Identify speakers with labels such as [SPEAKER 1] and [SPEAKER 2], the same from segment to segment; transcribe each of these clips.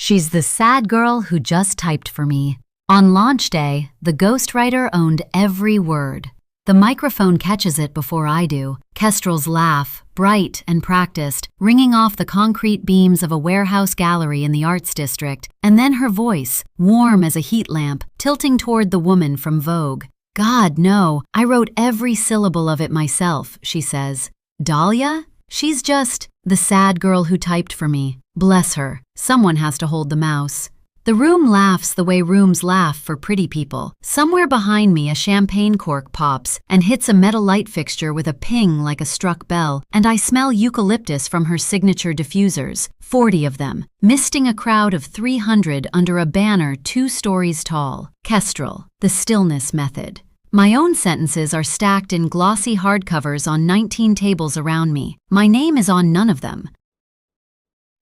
[SPEAKER 1] She's the sad girl who just typed for me. On launch day, the ghostwriter owned every word. The microphone catches it before I do. Kestrel's laugh, bright and practiced, ringing off the concrete beams of a warehouse gallery in the Arts District, and then her voice, warm as a heat lamp, tilting toward the woman from Vogue. God, no, I wrote every syllable of it myself, she says. Dahlia? She's just the sad girl who typed for me. Bless her, someone has to hold the mouse. The room laughs the way rooms laugh for pretty people. Somewhere behind me a champagne cork pops and hits a metal light fixture with a ping like a struck bell, and I smell eucalyptus from her signature diffusers, 40 of them, misting a crowd of 300 under a banner 2 stories tall. Kestrel, the stillness method. My own sentences are stacked in glossy hardcovers on 19 tables around me. My name is on none of them.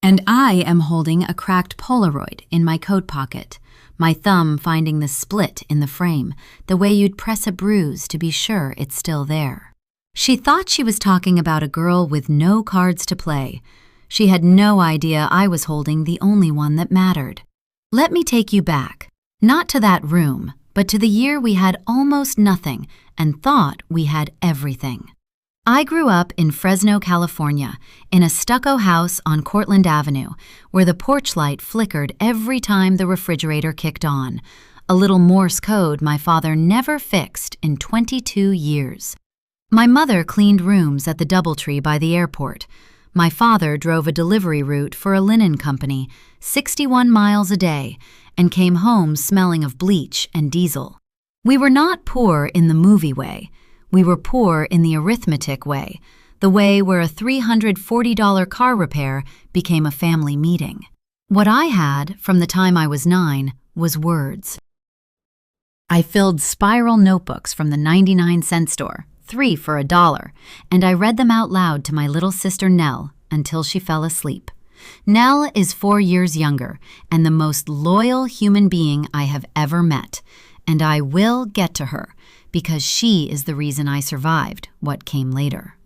[SPEAKER 1] And I am holding a cracked Polaroid in my coat pocket, my thumb finding the split in the frame, the way you'd press a bruise to be sure it's still there. She thought she was talking about a girl with no cards to play. She had no idea I was holding the only one that mattered. Let me take you back, not to that room, but to the year we had almost nothing and thought we had everything. I grew up in Fresno, California, in a stucco house on Cortlandt Avenue, where the porch light flickered every time the refrigerator kicked on, a little Morse code my father never fixed in 22 years. My mother cleaned rooms at the DoubleTree by the airport. My father drove a delivery route for a linen company, 61 miles a day, and came home smelling of bleach and diesel. We were not poor in the movie way. We were poor in the arithmetic way, the way where a $340 car repair became a family meeting. What I had from the time I was 9 was words. I filled spiral notebooks from the 99-cent store, 3 for $1, and I read them out loud to my little sister Nell until she fell asleep. Nell is 4 years younger and the most loyal human being I have ever met, and I will get to her, because she is the reason I survived what came later.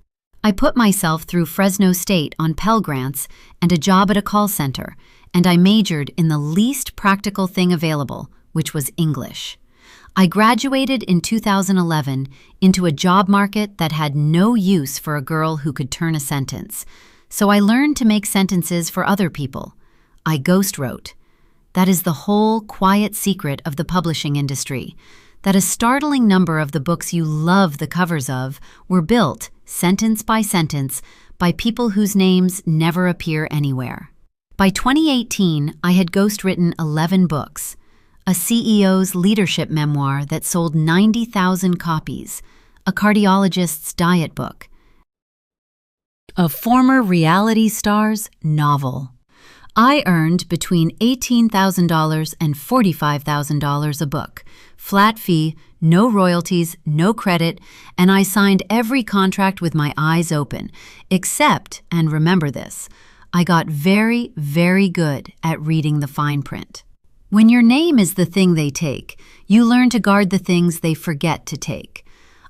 [SPEAKER 1] I put myself through Fresno State on Pell Grants and a job at a call center, and I majored in the least practical thing available, which was English. I graduated in 2011 into a job market that had no use for a girl who could turn a sentence, so I learned to make sentences for other people. I ghost wrote. That is the whole quiet secret of the publishing industry, that a startling number of the books you love the covers of were built, sentence by sentence, by people whose names never appear anywhere. By 2018, I had ghostwritten 11 books, a CEO's leadership memoir that sold 90,000 copies, a cardiologist's diet book, a former reality star's novel. I earned between $18,000 and $45,000 a book, flat fee, no royalties, no credit, and I signed every contract with my eyes open, except, and remember this, I got very, very good at reading the fine print. When your name is the thing they take, you learn to guard the things they forget to take.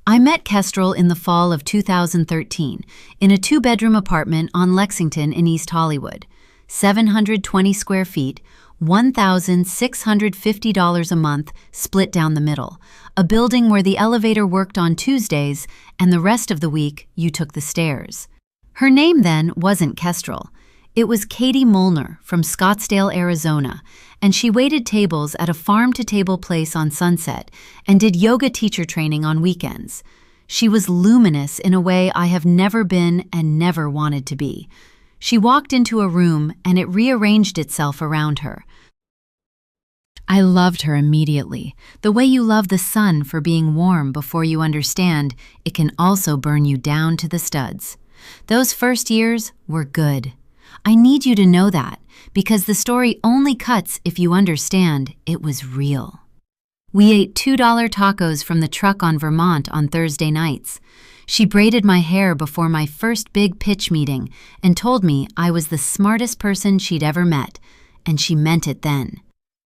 [SPEAKER 1] I met Kestrel in the fall of 2013 in a 2-bedroom apartment on Lexington in East Hollywood. 720 square feet, $1,650 a month split down the middle, a building where the elevator worked on Tuesdays and the rest of the week you took the stairs. Her name then wasn't Kestrel. It was Katie Molnar from Scottsdale, Arizona, and she waited tables at a farm-to-table place on Sunset and did yoga teacher training on weekends. She was luminous in a way I have never been and never wanted to be. She walked into a room and it rearranged itself around her. I loved her immediately, the way you love the sun for being warm before you understand it can also burn you down to the studs. Those first years were good. I need you to know that, because the story only cuts if you understand it was real. We ate $2 tacos from the truck on Vermont on Thursday nights. She braided my hair before my first big pitch meeting and told me I was the smartest person she'd ever met, and she meant it then.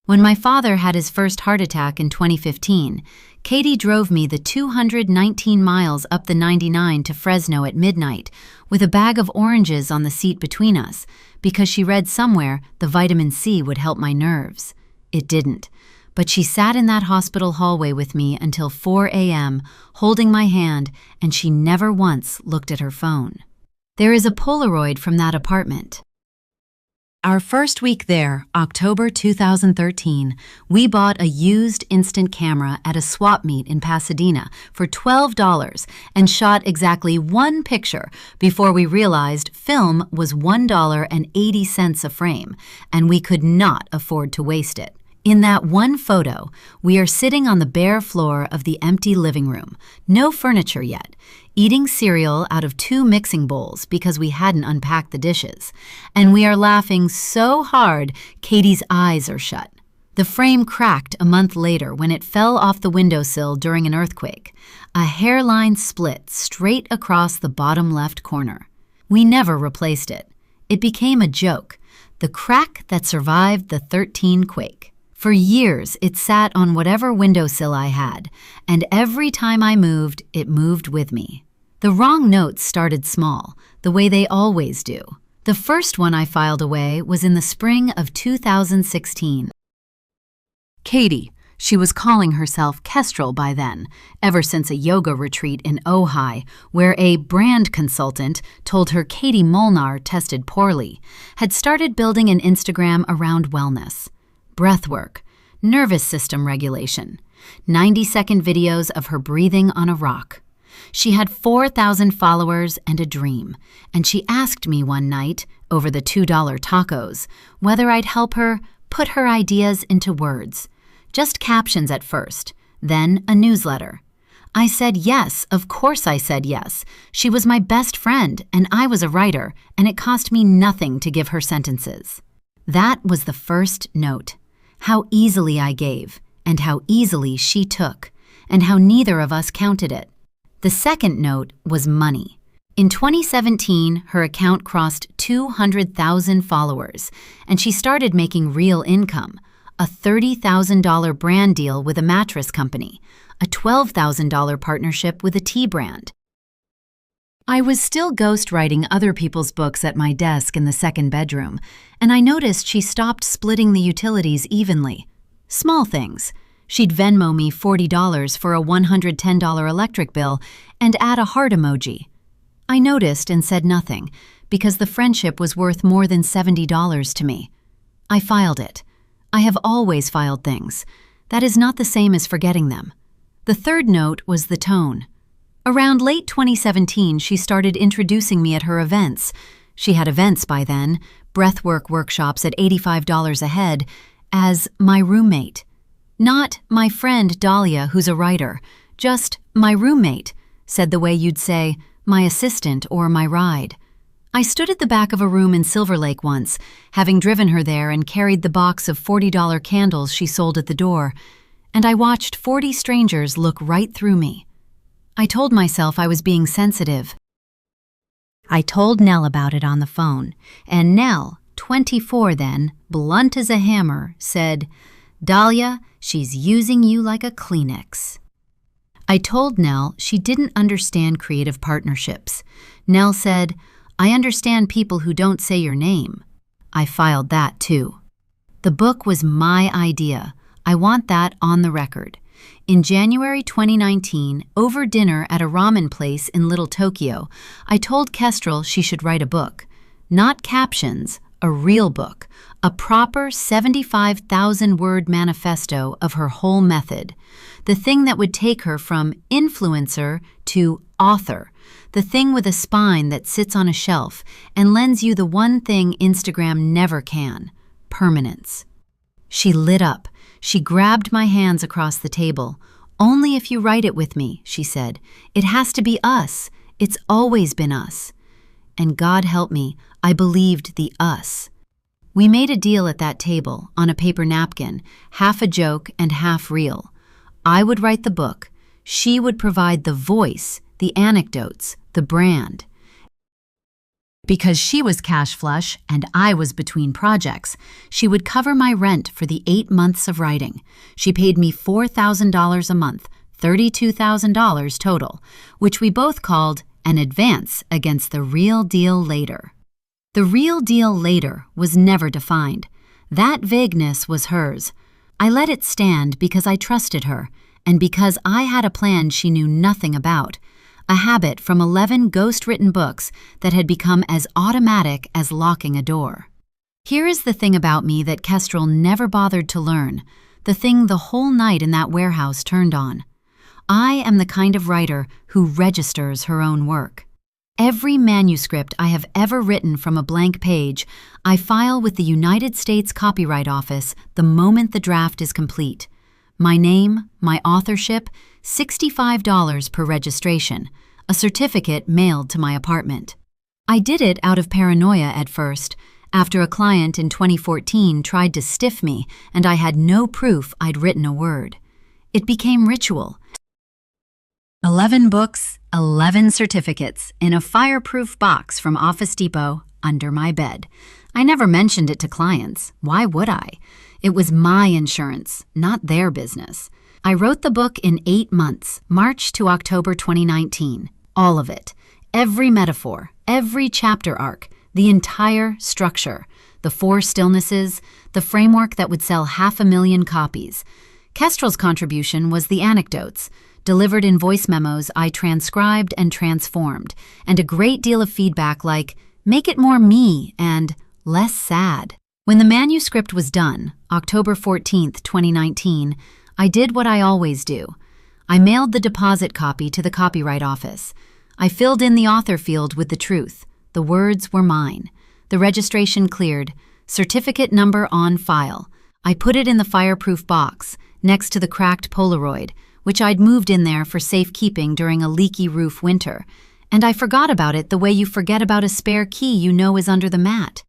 [SPEAKER 1] When my father had his first heart attack in 2015, Katie drove me the 219 miles up the 99 to Fresno at midnight with a bag of oranges on the seat between us because she read somewhere the vitamin C would help my nerves. It didn't, but she sat in that hospital hallway with me until 4 a.m., holding my hand, and she never once looked at her phone. There is a Polaroid from that apartment. Our first week there, October 2013, we bought a used instant camera at a swap meet in Pasadena for $12 and shot exactly one picture before we realized film was $1.80 a frame, and we could not afford to waste it. In that one photo, we are sitting on the bare floor of the empty living room, no furniture yet, eating cereal out of 2 mixing bowls because we hadn't unpacked the dishes, and we are laughing so hard Katie's eyes are shut. The frame cracked a month later when it fell off the windowsill during an earthquake. A hairline split straight across the bottom left corner. We never replaced it. It became a joke, the crack that survived the 13 quake. For years, it sat on whatever windowsill I had, and every time I moved, it moved with me. The wrong notes started small, the way they always do. The first one I filed away was in the spring of 2016. Katie, she was calling herself Kestrel by then, ever since a yoga retreat in Ojai, where a brand consultant told her Katie Molnar tested poorly, had started building an Instagram around wellness. Breathwork, nervous system regulation, 90-second videos of her breathing on a rock. She had 4,000 followers and a dream, and she asked me one night, over the $2 tacos, whether I'd help her put her ideas into words. Just captions at first, then a newsletter. I said yes, of course I said yes. She was my best friend, and I was a writer, and it cost me nothing to give her sentences. That was the first note. How easily I gave, and how easily she took, and how neither of us counted it. The second note was money. In 2017, her account crossed 200,000 followers, and she started making real income, a $30,000 brand deal with a mattress company, a $12,000 partnership with a tea brand. I was still ghostwriting other people's books at my desk in the second bedroom, and I noticed she stopped splitting the utilities evenly. Small things. She'd Venmo me $40 for a $110 electric bill and add a heart emoji. I noticed and said nothing, because the friendship was worth more than $70 to me. I filed it. I have always filed things. That is not the same as forgetting them. The third note was the tone. Around late 2017, she started introducing me at her events. She had events by then, breathwork workshops at $85 a head, as my roommate. Not my friend Dahlia, who's a writer, just my roommate, said the way you'd say my assistant or my ride. I stood at the back of a room in Silver Lake once, having driven her there and carried the box of $40 candles she sold at the door, and I watched 40 strangers look right through me. I told myself I was being sensitive. I told Nell about it on the phone, and Nell, 24 then, blunt as a hammer, said, "Dahlia, she's using you like a Kleenex." I told Nell she didn't understand creative partnerships. Nell said, "I understand people who don't say your name." I filed that too. The book was my idea. I want that on the record. In January 2019, over dinner at a ramen place in Little Tokyo, I told Kestrel she should write a book. Not captions, a real book, a proper 75,000-word manifesto of her whole method. The thing that would take her from influencer to author. The thing with a spine that sits on a shelf and lends you the one thing Instagram never can, permanence. She lit up. She grabbed my hands across the table. "Only if you write it with me," she said. "It has to be us. It's always been us." And God help me, I believed the us. We made a deal at that table, on a paper napkin, half a joke and half real. I would write the book. She would provide the voice, the anecdotes, the brand. Because she was cash flush and I was between projects, she would cover my rent for the 8 months of writing. She paid me $4,000 a month, $32,000 total, which we both called an advance against the real deal later. The real deal later was never defined. That vagueness was hers. I let it stand because I trusted her, and because I had a plan she knew nothing about. A habit from 11 ghost-written books that had become as automatic as locking a door. Here is the thing about me that Kestrel never bothered to learn, the thing the whole night in that warehouse turned on. I am the kind of writer who registers her own work. Every manuscript I have ever written from a blank page, I file with the United States Copyright Office the moment the draft is complete. My name, my authorship, $65 per registration, a certificate mailed to my apartment. I did it out of paranoia at first, after a client in 2014 tried to stiff me and I had no proof I'd written a word. It became ritual. 11 books, 11 certificates, in a fireproof box from Office Depot under my bed. I never mentioned it to clients. Why would I? It was my insurance, not their business. I wrote the book in 8 months, March to October 2019. All of it. Every metaphor, every chapter arc, the entire structure, the 4 stillnesses, the framework that would sell 500,000 copies. Kestrel's contribution was the anecdotes, delivered in voice memos I transcribed and transformed, and a great deal of feedback like, "Make it more me," and "less sad." When the manuscript was done, October 14th, 2019, I did what I always do. I mailed the deposit copy to the Copyright Office. I filled in the author field with the truth. The words were mine. The registration cleared. Certificate number on file. I put it in the fireproof box, next to the cracked Polaroid, which I'd moved in there for safekeeping during a leaky roof winter. And I forgot about it the way you forget about a spare key you know is under the mat.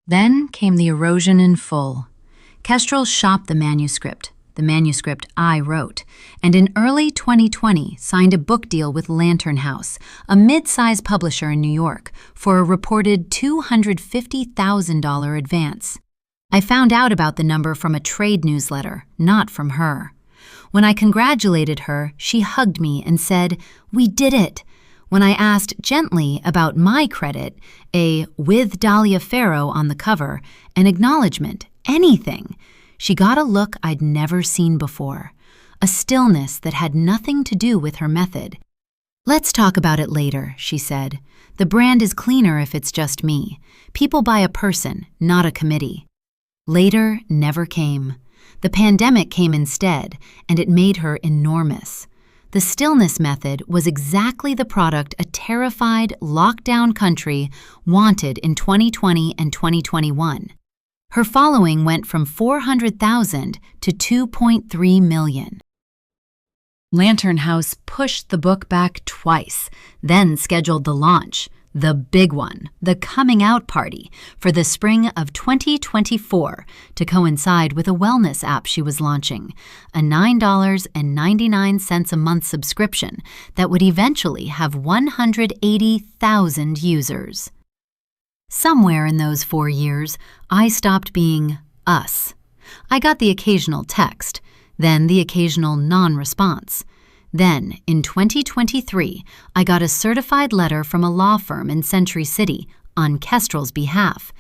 [SPEAKER 1] Then came the erosion in full. Kestrel shopped the manuscript I wrote, and in early 2020 signed a book deal with Lantern House, a mid-size publisher in New York, for a reported $250,000 advance. I found out about the number from a trade newsletter, not from her. When I congratulated her, she hugged me and said, "We did it." When I asked gently about my credit, a "with Dahlia Farrow" on the cover, an acknowledgement, anything, she got a look I'd never seen before, a stillness that had nothing to do with her method. "Let's talk about it later," she said. "The brand is cleaner if it's just me. People buy a person, not a committee." Later never came. The pandemic came instead, and it made her enormous. The stillness method was exactly the product a terrified, lockdown country wanted in 2020 and 2021. Her following went from 400,000 to 2.3 million. Lantern House pushed the book back twice, then scheduled the launch, the big one, the coming out party, for the spring of 2024 to coincide with a wellness app she was launching, a $9.99 a month subscription that would eventually have 180,000 users. Somewhere in those 4 years, I stopped being us. I got the occasional text, then the occasional non-response. Then, in 2023, I got a certified letter from a law firm in Century City on Kestrel's behalf,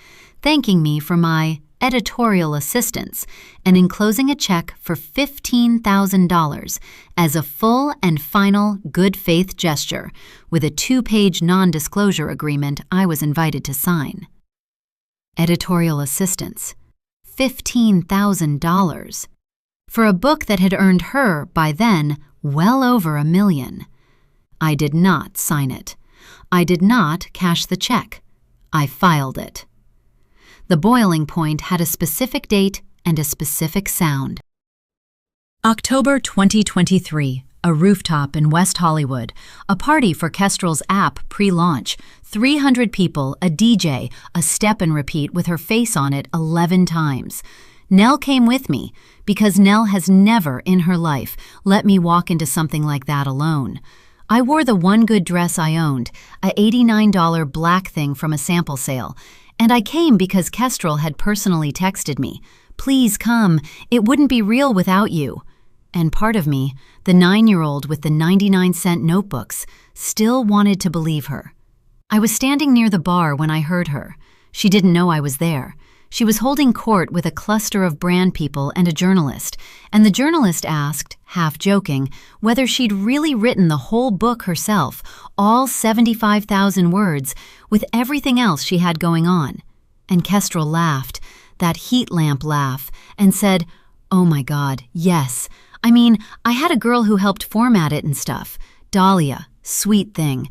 [SPEAKER 1] thanking me for my editorial assistance and enclosing a check for $15,000 as a full and final good faith gesture with a 2-page non-disclosure agreement I was invited to sign. Editorial assistance. $15,000. For a book that had earned her, by then, well over $1 million. I did not sign it. I did not cash the check. I filed it. The boiling point had a specific date and a specific sound. October 2023, a rooftop in West Hollywood, a party for Kestrel's app pre-launch, 300 people, a DJ, a step and repeat with her face on it 11 times. Nell came with me because Nell has never in her life let me walk into something like that alone. I wore the one good dress I owned, a $89 black thing from a sample sale, and I came because Kestrel had personally texted me, "Please come, it wouldn't be real without you." And part of me, the 9-year-old with the 99-cent notebooks, still wanted to believe her. I was standing near the bar when I heard her. She didn't know I was there. She was holding court with a cluster of brand people and a journalist, and the journalist asked, half joking, whether she'd really written the whole book herself, all 75,000 words, with everything else she had going on. And Kestrel laughed, that heat lamp laugh, and said, "Oh my God, yes. I mean, I had a girl who helped format it and stuff. Dahlia, sweet thing.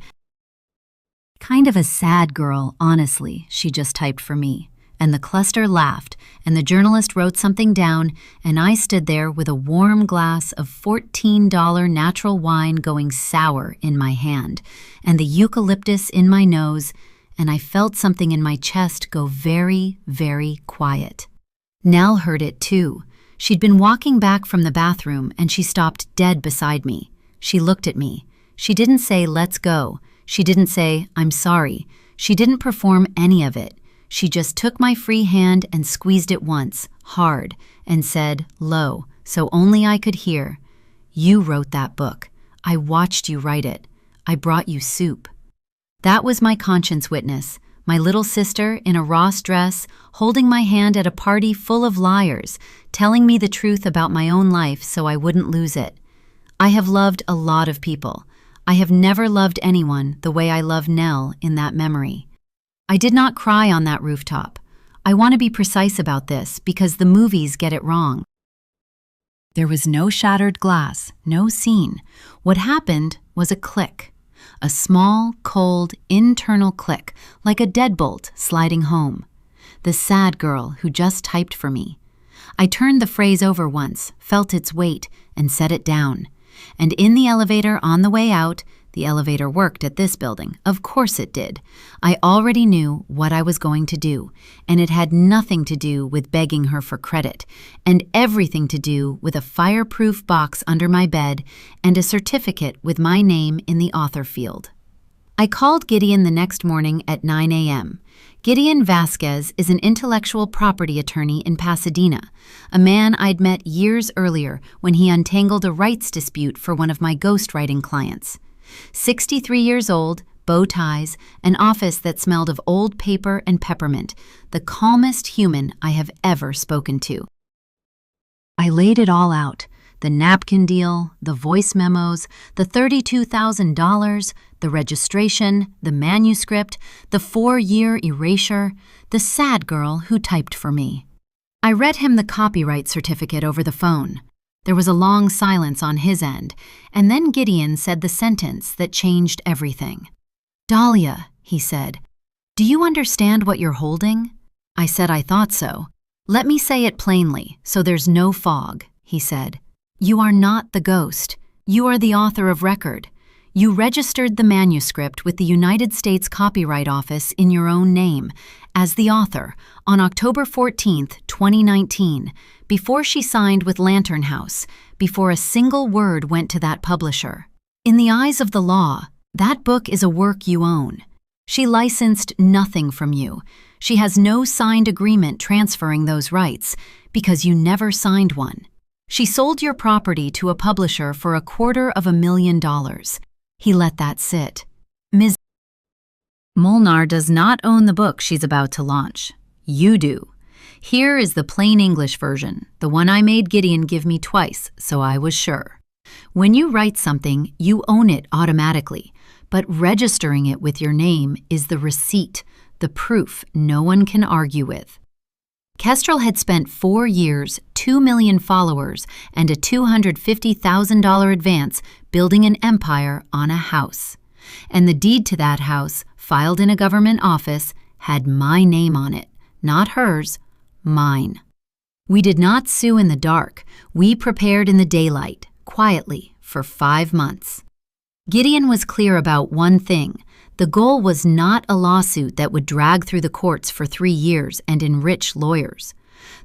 [SPEAKER 1] Kind of a sad girl, honestly," she just typed for me. And the cluster laughed, and the journalist wrote something down, and I stood there with a warm glass of $14 natural wine going sour in my hand, and the eucalyptus in my nose, and I felt something in my chest go very, very quiet. Nell heard it too. She'd been walking back from the bathroom, and she stopped dead beside me. She looked at me. She didn't say, "Let's go." She didn't say, "I'm sorry." She didn't perform any of it. She just took my free hand and squeezed it once, hard, and said, low, so only I could hear, "You wrote that book. I watched you write it. I brought you soup." That was my conscience witness, my little sister in a Ross dress, holding my hand at a party full of liars, telling me the truth about my own life so I wouldn't lose it. I have loved a lot of people. I have never loved anyone the way I love Nell in that memory. I did not cry on that rooftop. I want to be precise about this because the movies get it wrong. There was no shattered glass, no scene. What happened was a click. A small, cold, internal click, like a deadbolt sliding home. The sad girl who just typed for me. I turned the phrase over once, felt its weight, and set it down. And in the elevator on the way out, the elevator worked at this building. Of course it did. I already knew what I was going to do, and it had nothing to do with begging her for credit, and everything to do with a fireproof box under my bed and a certificate with my name in the author field. I called Gideon the next morning at 9 a.m. Gideon Vasquez is an intellectual property attorney in Pasadena, a man I'd met years earlier when he untangled a rights dispute for one of my ghostwriting clients. 63 years old, bow ties, an office that smelled of old paper and peppermint, the calmest human I have ever spoken to. I laid it all out, the napkin deal, the voice memos, the $32,000, the registration, the manuscript, the 4-year erasure, the sad girl who typed for me. I read him the copyright certificate over the phone. There was a long silence on his end, and then Gideon said the sentence that changed everything. "Dahlia," he said, "do you understand what you're holding?" I said I thought so. "Let me say it plainly, so there's no fog," he said. "You are not the ghost. You are the author of record. You registered the manuscript with the United States Copyright Office in your own name, as the author, on October 14, 2019, before she signed with Lantern House, before a single word went to that publisher. In the eyes of the law, that book is a work you own. She licensed nothing from you. She has no signed agreement transferring those rights, because you never signed one. She sold your property to a publisher for $250,000. He let that sit. Ms. Molnar does not own the book she's about to launch. You do. Here is the plain English version, the one I made Gideon give me twice, so I was sure. When you write something, you own it automatically, but registering it with your name is the receipt, the proof no one can argue with. Kestrel had spent 4 years, 2 million followers, and a $250,000 advance building an empire on a house. And the deed to that house, filed in a government office, had my name on it, not hers, mine. We did not sue in the dark. We prepared in the daylight, quietly, for 5 months. Gideon was clear about one thing. The goal was not a lawsuit that would drag through the courts for 3 years and enrich lawyers.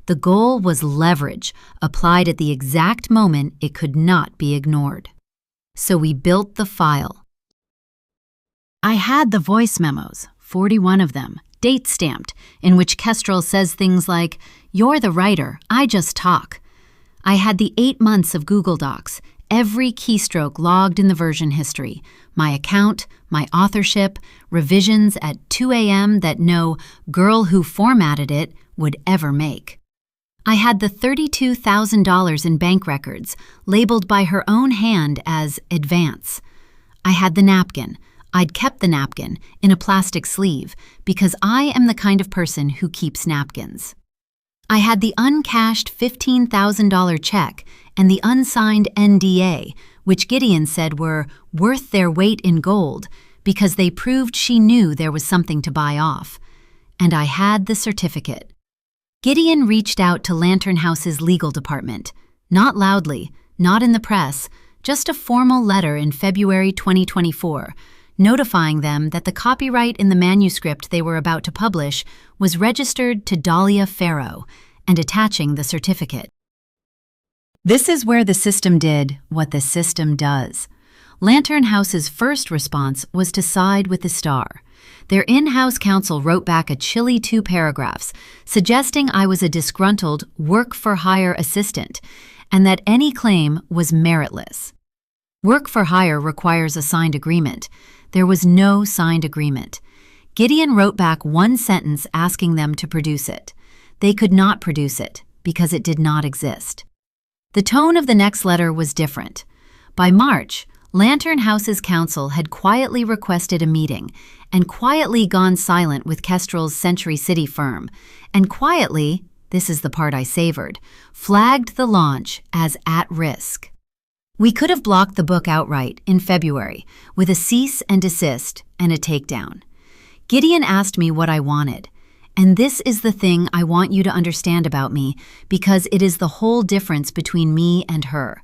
[SPEAKER 1] The goal was leverage, applied at the exact moment it could not be ignored. so we built the file. I had the voice memos, 41 of them, date-stamped, in which Kestrel says things like, "You're the writer, I just talk." I had the 8 months of Google Docs, every keystroke logged in the version history, my account, my authorship, revisions at 2 a.m. that no girl who formatted it would ever make. I had the $32,000 in bank records, labeled by her own hand as advance. I had the napkin. I'd kept the napkin in a plastic sleeve because I am the kind of person who keeps napkins. I had the uncashed $15,000 check and the unsigned NDA, which Gideon said were worth their weight in gold because they proved she knew there was something to buy off. And I had the certificate. Gideon reached out to Lantern House's legal department, not loudly, not in the press, just a formal letter in February 2024, notifying them that the copyright in the manuscript they were about to publish was registered to Dahlia Farrow, and attaching the certificate. This is where the system did what the system does. Lantern House's first response was to side with the Star. Their in-house counsel wrote back a chilly 2 paragraphs, suggesting I was a disgruntled work-for-hire assistant, and that any claim was meritless. Work-for-hire requires a signed agreement. There was no signed agreement. Gideon wrote back 1 sentence asking them to produce it. They could not produce it because it did not exist. The tone of the next letter was different. By March, Lantern House's counsel had quietly requested a meeting and quietly gone silent with Kestrel's Century City firm, and quietly, this is the part I savored, flagged the launch as at risk. We could have blocked the book outright in February with a cease and desist and a takedown. Gideon asked me what I wanted, and this is the thing I want you to understand about me because it is the whole difference between me and her.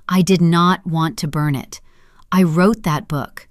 [SPEAKER 1] I did not want to burn it. I wrote that book.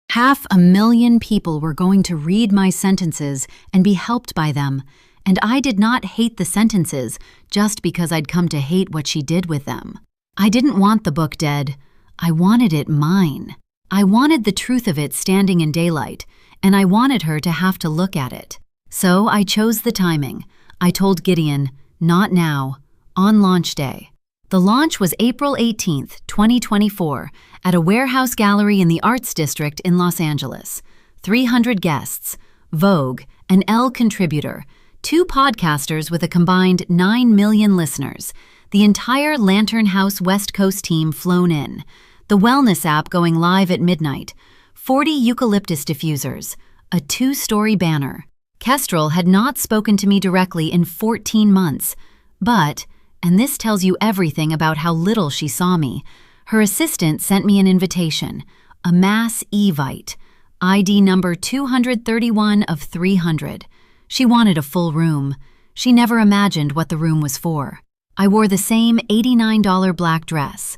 [SPEAKER 1] 500,000 people were going to read my sentences and be helped by them, and I did not hate the sentences just because I'd come to hate what she did with them. I didn't want the book dead. I wanted it mine. I wanted the truth of it standing in daylight, and I wanted her to have to look at it. So I chose the timing. I told Gideon, not now, on launch day. The launch was April 18th, 2024, at a warehouse gallery in the Arts District in Los Angeles. 300 guests, Vogue, an Elle contributor, 2 podcasters with a combined 9 million listeners, the entire Lantern House West Coast team flown in, the wellness app going live at midnight, 40 eucalyptus diffusers, a 2-story banner. Kestrel had not spoken to me directly in 14 months, but, and this tells you everything about how little she saw me, her assistant sent me an invitation, a mass Evite, ID number 231 of 300. She wanted a full room. She never imagined what the room was for. I wore the same $89 black dress.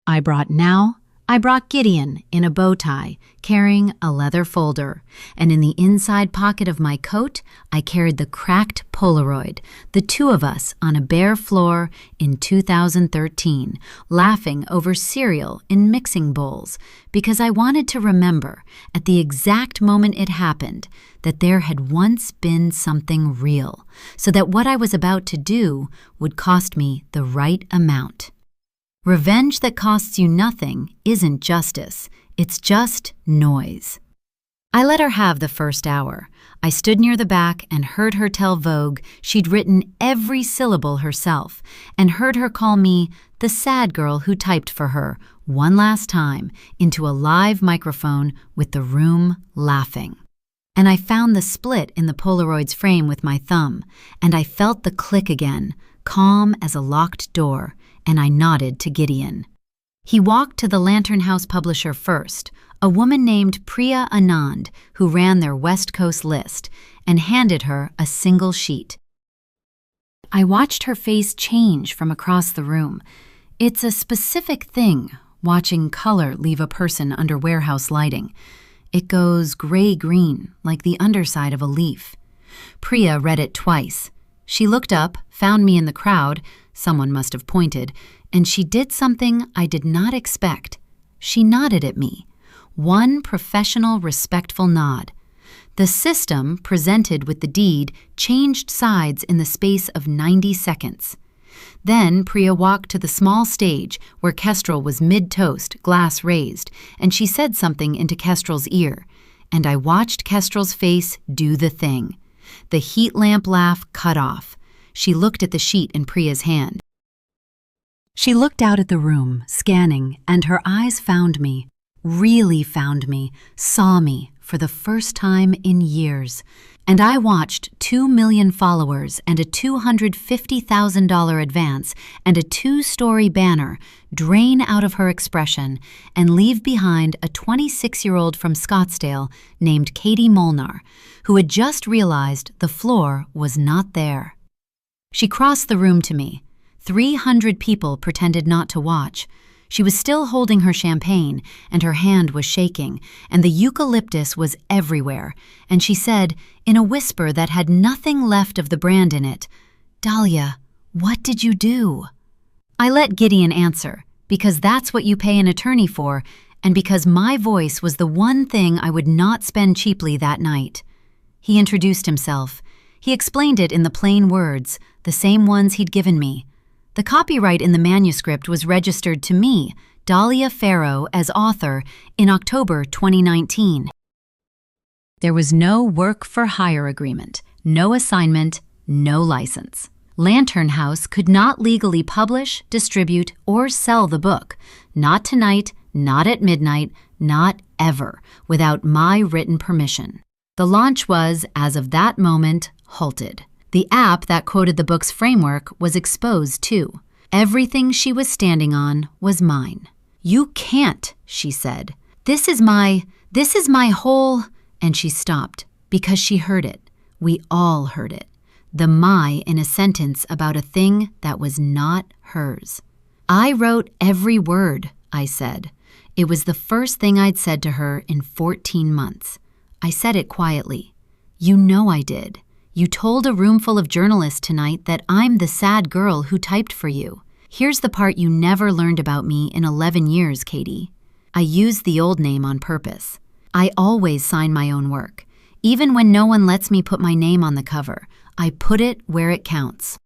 [SPEAKER 1] I brought Gideon in a bow tie, carrying a leather folder, and in the inside pocket of my coat, I carried the cracked Polaroid, the 2 of us on a bare floor in 2013, laughing over cereal in mixing bowls, because I wanted to remember, at the exact moment it happened, that there had once been something real, so that what I was about to do would cost me the right amount. Revenge that costs you nothing isn't justice, it's just noise. I let her have the first hour. I stood near the back and heard her tell Vogue she'd written every syllable herself, and heard her call me the sad girl who typed for her one last time into a live microphone with the room laughing. And I found the split in the Polaroid's frame with my thumb, and I felt the click again, calm as a locked door, and I nodded to Gideon. He walked to the Lantern House publisher first, a woman named Priya Anand, who ran their West Coast list, and handed her a single sheet. I watched her face change from across the room. It's a specific thing, watching color leave a person under warehouse lighting. It goes gray-green, like the underside of a leaf. Priya read it twice. She looked up, found me in the crowd, someone must have pointed, and she did something I did not expect. She nodded at me. One professional, respectful nod. The system, presented with the deed, changed sides in the space of 90 seconds. Then Priya walked to the small stage where Kestrel was mid-toast, glass raised, and she said something into Kestrel's ear, and I watched Kestrel's face do the thing. The heat lamp laugh cut off. She looked at the sheet in Priya's hand. She looked out at the room, scanning, and her eyes found me, really found me, saw me for the first time in years. And I watched 2 million followers and a $250,000 advance and a 2-story banner drain out of her expression and leave behind a 26-year-old from Scottsdale named Katie Molnar, who had just realized the floor was not there. She crossed the room to me. 300 people pretended not to watch. She was still holding her champagne, and her hand was shaking, and the eucalyptus was everywhere, and she said, in a whisper that had nothing left of the brand in it, "Dahlia, what did you do?" I let Gideon answer, because that's what you pay an attorney for, and because my voice was the one thing I would not spend cheaply that night. He introduced himself. He explained it in the plain words, the same ones he'd given me. The copyright in the manuscript was registered to me, Dahlia Farrow, as author in October 2019. There was no work-for-hire agreement, no assignment, no license. Lantern House could not legally publish, distribute, or sell the book. Not tonight, not at midnight, not ever, without my written permission. The launch was, as of that moment, halted. The app that quoted the book's framework was exposed too. Everything she was standing on was mine. "You can't," she said. This is my whole," and she stopped because she heard it. We all heard it. The "my" in a sentence about a thing that was not hers. "I wrote every word," I said. It was the first thing I'd said to her in 14 months. I said it quietly. "You know I did. You told a room full of journalists tonight that I'm the sad girl who typed for you. Here's the part you never learned about me in 11 years, Katie. I used the old name on purpose. I always sign my own work. Even when no one lets me put my name on the cover, I put it where it counts.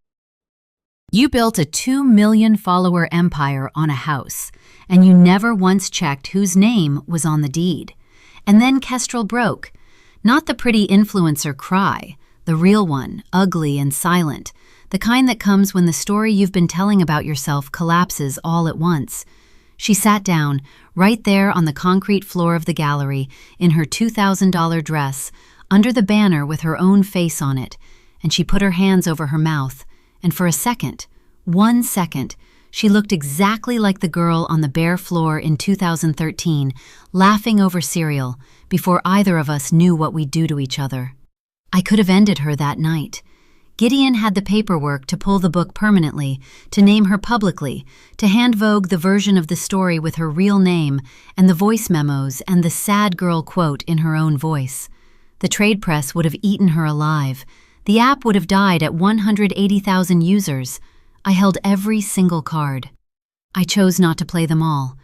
[SPEAKER 1] You built a 2 million follower empire on a house, and you never once checked whose name was on the deed. And then Kestrel broke. Not the pretty influencer cry, the real one, ugly and silent, the kind that comes when the story you've been telling about yourself collapses all at once. She sat down, right there on the concrete floor of the gallery, in her $2,000 dress, under the banner with her own face on it, and she put her hands over her mouth, and for a second, 1 second, she looked exactly like the girl on the bare floor in 2013, laughing over cereal, before either of us knew what we'd do to each other. I could have ended her that night. Gideon had the paperwork to pull the book permanently, to name her publicly, to hand Vogue the version of the story with her real name, and the voice memos and the sad girl quote in her own voice. The trade press would have eaten her alive. The app would have died at 180,000 users. I held every single card. I chose not to play them all.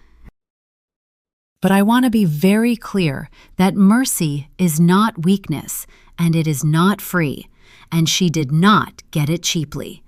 [SPEAKER 1] But I want to be very clear that mercy is not weakness, and it is not free, and she did not get it cheaply.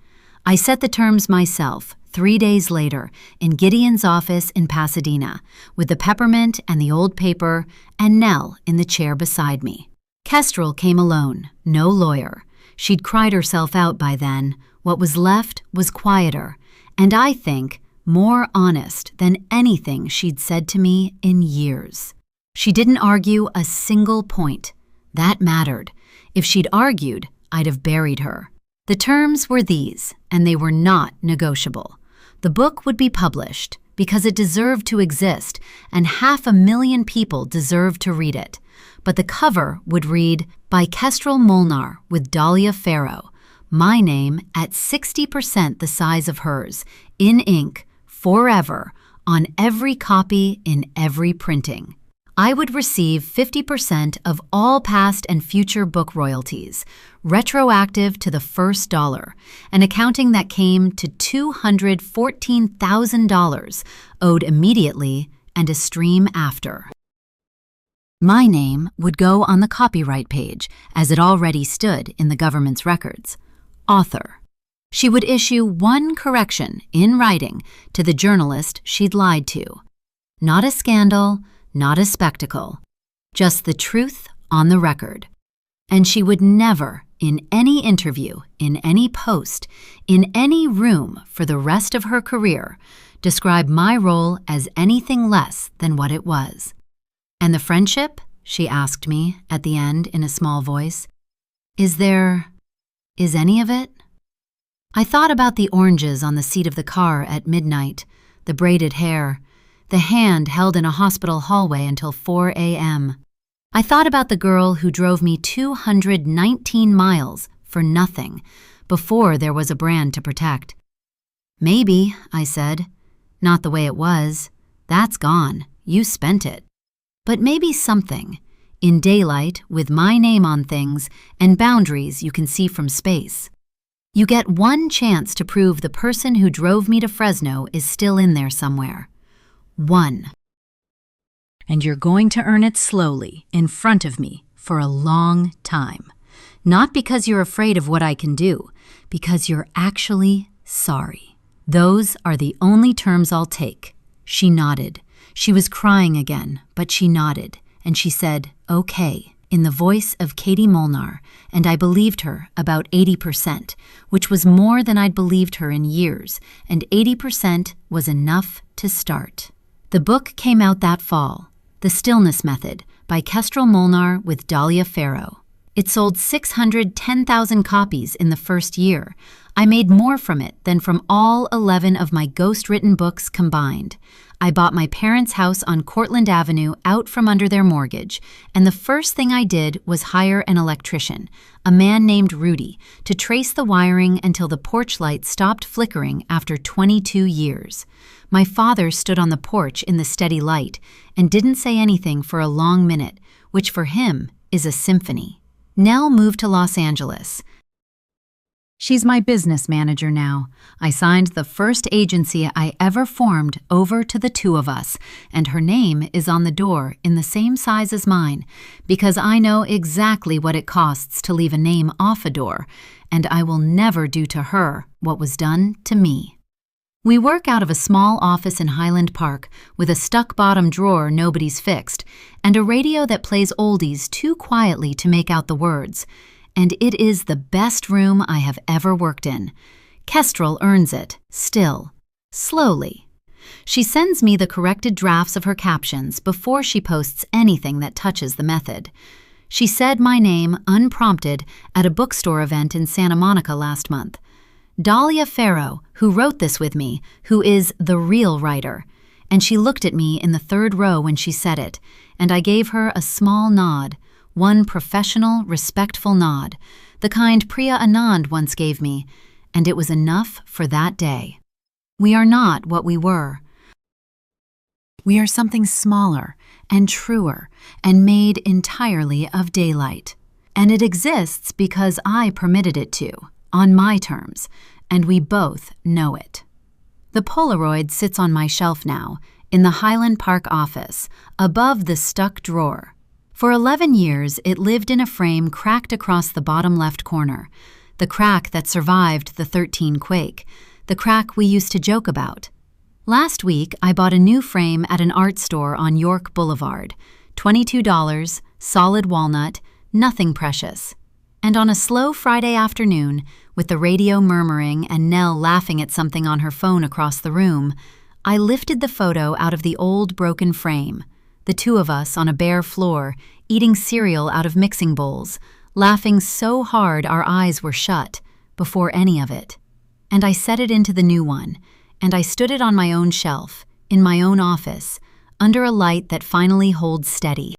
[SPEAKER 1] I set the terms myself 3 days later in Gideon's office in Pasadena, with the peppermint and the old paper and Nell in the chair beside me. Kestrel came alone, no lawyer. She'd cried herself out by then. What was left was quieter, and I think more honest than anything she'd said to me in years. She didn't argue a single point. That mattered. If she'd argued, I'd have buried her. The terms were these, and they were not negotiable. The book would be published because it deserved to exist, and 500,000 people deserved to read it. But the cover would read, "By Kestrel Molnar with Dahlia Farrow, my name at 60% the size of hers, in ink, forever, on every copy in every printing." I would receive 50% of all past and future book royalties, retroactive to the first dollar, an accounting that came to $214,000, owed immediately and a stream after. My name would go on the copyright page, as it already stood in the government's records. Author. She would issue one correction in writing to the journalist she'd lied to. Not a scandal, not a spectacle, just the truth on the record. And she would never, in any interview, in any post, in any room for the rest of her career, describe my role as anything less than what it was. And the friendship? She asked me at the end in a small voice. Is any of it? I thought about the oranges on the seat of the car at midnight, the braided hair, the hand held in a hospital hallway until 4 a.m. I thought about the girl who drove me 219 miles for nothing before there was a brand to protect. Maybe, I said. Not the way it was. That's gone. You spent it. But maybe something, in daylight with my name on things and boundaries you can see from space. You get one chance to prove the person who drove me to Fresno is still in there somewhere. One. And you're going to earn it slowly, in front of me, for a long time. Not because you're afraid of what I can do, because you're actually sorry. Those are the only terms I'll take. She nodded. She was crying again, but she nodded, and she said, okay, in the voice of Katie Molnar, and I believed her about 80%, which was more than I'd believed her in years, and 80% was enough to start. The book came out that fall, The Stillness Method, by Kestrel Molnar with Dahlia Farrow. It sold 610,000 copies in the first year. I made more from it than from all 11 of my ghost-written books combined. I bought my parents' house on Cortlandt Avenue out from under their mortgage, and the first thing I did was hire an electrician, a man named Rudy, to trace the wiring until the porch light stopped flickering after 22 years. My father stood on the porch in the steady light and didn't say anything for a long minute, which for him is a symphony. Nell moved to Los Angeles. She's my business manager now. I signed the first agency I ever formed over to the two of us, and her name is on the door in the same size as mine, because I know exactly what it costs to leave a name off a door, and I will never do to her what was done to me. We work out of a small office in Highland Park with a stuck-bottom drawer nobody's fixed, and a radio that plays oldies too quietly to make out the words. And it is the best room I have ever worked in. Kestrel earns it, still, slowly. She sends me the corrected drafts of her captions before she posts anything that touches the method. She said my name, unprompted, at a bookstore event in Santa Monica last month. Dahlia Farrow, who wrote this with me, who is the real writer. And she looked at me in the third row when she said it, and I gave her a small nod. One professional, respectful nod, the kind Priya Anand once gave me, and it was enough for that day. We are not what we were. We are something smaller and truer and made entirely of daylight. And it exists because I permitted it to, on my terms, and we both know it. The Polaroid sits on my shelf now, in the Highland Park office, above the stuck drawer. For 11 years, it lived in a frame cracked across the bottom left corner, the crack that survived the 13 quake, the crack we used to joke about. Last week, I bought a new frame at an art store on York Boulevard, $22, solid walnut, nothing precious. And on a slow Friday afternoon, with the radio murmuring and Nell laughing at something on her phone across the room, I lifted the photo out of the old broken frame. The two of us on a bare floor, eating cereal out of mixing bowls, laughing so hard our eyes were shut, before any of it. And I set it into the new one, and I stood it on my own shelf, in my own office, under a light that finally holds steady.